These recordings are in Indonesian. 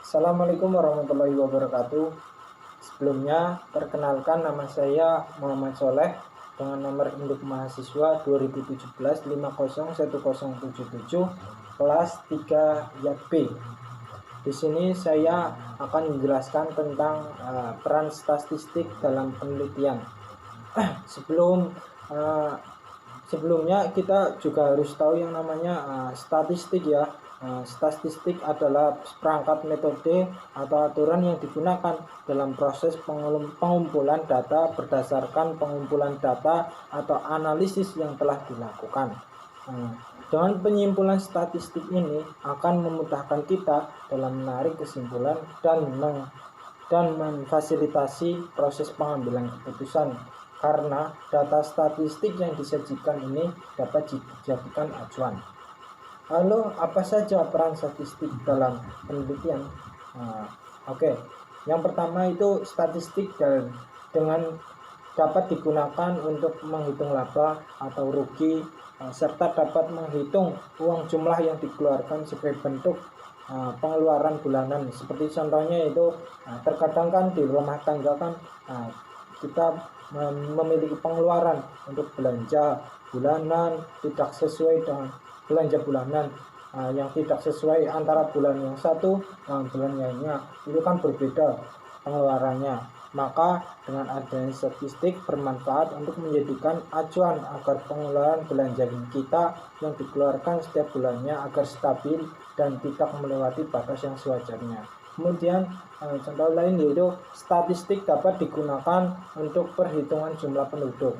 Assalamualaikum warahmatullahi wabarakatuh. Sebelumnya, perkenalkan nama saya Muhammad Soleh dengan nomor induk mahasiswa 2017 501077 kelas 3 YAT B. Di sini saya akan menjelaskan tentang peran statistik dalam penelitian. Sebelumnya kita juga harus tahu yang namanya statistik ya. Statistik adalah perangkat metode atau aturan yang digunakan dalam proses pengumpulan data berdasarkan pengumpulan data atau analisis yang telah dilakukan. Dengan penyimpulan statistik ini akan memudahkan kita dalam menarik kesimpulan dan memfasilitasi proses pengambilan keputusan, karena data statistik yang disajikan ini dapat dijadikan acuan. Lalu apa saja peran statistik dalam penelitian? Yang pertama itu statistik dengan dapat digunakan untuk menghitung laba atau rugi, serta dapat menghitung uang jumlah yang dikeluarkan sebagai bentuk pengeluaran bulanan. Seperti contohnya itu terkadang kan di rumah tangga kan kita memiliki pengeluaran untuk belanja bulanan tidak sesuai dengan belanja bulanan yang tidak sesuai antara bulan yang satu dengan bulan lainnya, itu kan berbeda pengeluarannya. Maka dengan adanya statistik bermanfaat untuk menjadikan acuan agar pengeluaran belanja kita yang dikeluarkan setiap bulannya agar stabil dan tidak melewati batas yang sewajarnya. Kemudian contoh lain yaitu statistik dapat digunakan untuk perhitungan jumlah penduduk.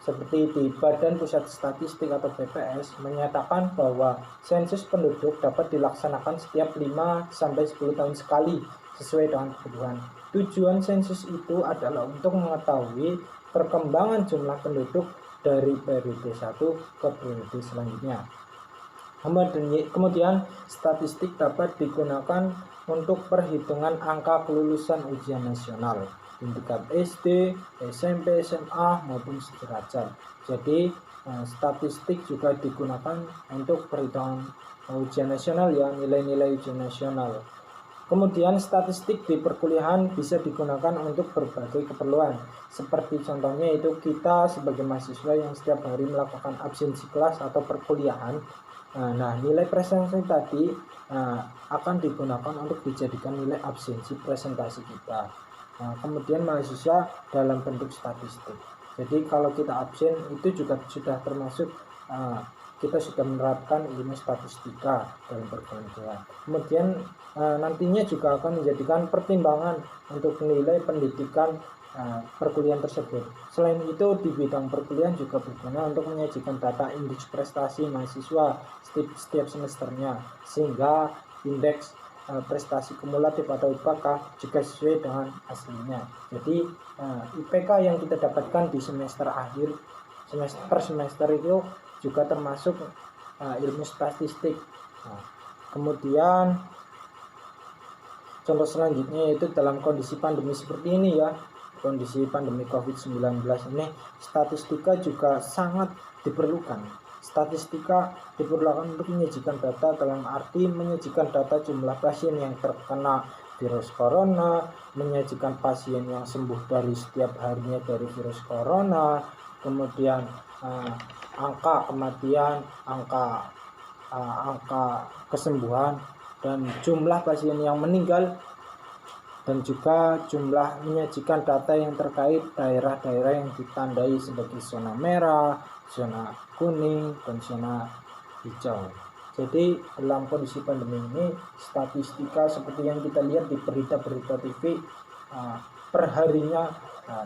Seperti di Badan Pusat Statistik atau BPS menyatakan bahwa sensus penduduk dapat dilaksanakan setiap 5-10 tahun sekali sesuai dengan kebutuhan. Tujuan sensus itu adalah untuk mengetahui perkembangan jumlah penduduk dari periode 1 ke periode selanjutnya. Kemudian statistik dapat digunakan untuk perhitungan angka kelulusan ujian nasional tingkat SD, SMP, SMA maupun sederajat. Jadi statistik juga digunakan untuk perhitungan ujian nasional ya, nilai-nilai ujian nasional. Kemudian statistik di perkuliahan bisa digunakan untuk berbagai keperluan. Seperti contohnya itu kita sebagai mahasiswa yang setiap hari melakukan absensi kelas atau perkuliahan. Nah, nilai presentasi tadi akan digunakan untuk dijadikan nilai absensi presentasi kita. Kemudian mahasiswa dalam bentuk statistik. Jadi kalau kita absen itu juga sudah termasuk kita sudah menerapkan ilmu statistika dalam perguruan tinggi. Kemudian nantinya juga akan menjadikan pertimbangan untuk nilai pendidikan perkuliahan tersebut. Selain itu di bidang perkuliahan juga berguna untuk menyajikan data indeks prestasi mahasiswa setiap semesternya, sehingga indeks prestasi kumulatif atau IPK juga sesuai dengan aslinya. Jadi IPK yang kita dapatkan di semester akhir, semester itu juga termasuk ilmu statistik. Kemudian contoh selanjutnya yaitu dalam kondisi pandemi seperti ini ya, kondisi pandemi COVID-19 ini, statistika juga sangat diperlukan. Statistika diperlukan untuk menyajikan data dalam arti menyajikan data jumlah pasien yang terkena virus corona, menyajikan pasien yang sembuh dari setiap harinya dari virus corona, kemudian angka kematian, angka kesembuhan, dan jumlah pasien yang meninggal, dan juga jumlah menyajikan data yang terkait daerah-daerah yang ditandai sebagai zona merah, zona kuning, dan zona hijau. Jadi dalam kondisi pandemi ini, statistika seperti yang kita lihat di berita-berita TV perharinya,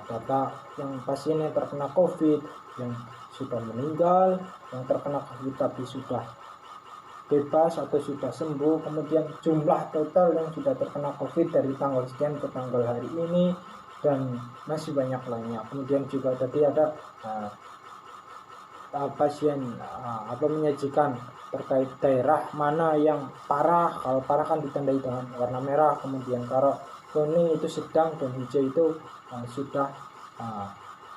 data yang pasien yang terkena COVID, yang sudah meninggal, yang terkena COVID tapi sudah bebas atau sudah sembuh, kemudian jumlah total yang sudah terkena COVID dari tanggal sekian ke tanggal hari ini, dan masih banyak lainnya. Kemudian juga tadi ada pasien menyajikan terkait daerah mana yang parah. Kalau parah kan ditandai dengan warna merah, kemudian kalau kuning itu sedang, dan hijau itu sudah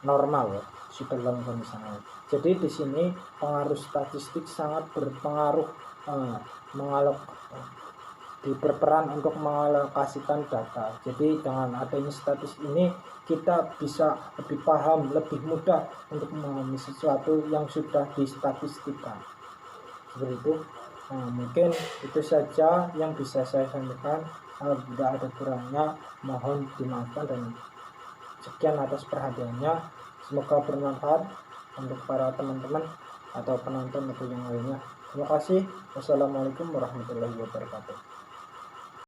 normal, sudah dalam kondisi normal. Jadi di sini pengaruh statistik sangat berpengaruh berperan untuk mengalokasikan data. Jadi dengan adanya statistik ini kita bisa lebih paham, lebih mudah untuk memahami sesuatu yang sudah distatistikkan. Seperti itu. Nah, mungkin itu saja yang bisa saya sampaikan. Bila ada kurangnya mohon dimaafkan, dan sekian atas perhatiannya. Semoga bermanfaat untuk para teman-teman atau penonton atau yang lainnya. Terima kasih. Wassalamualaikum warahmatullahi wabarakatuh.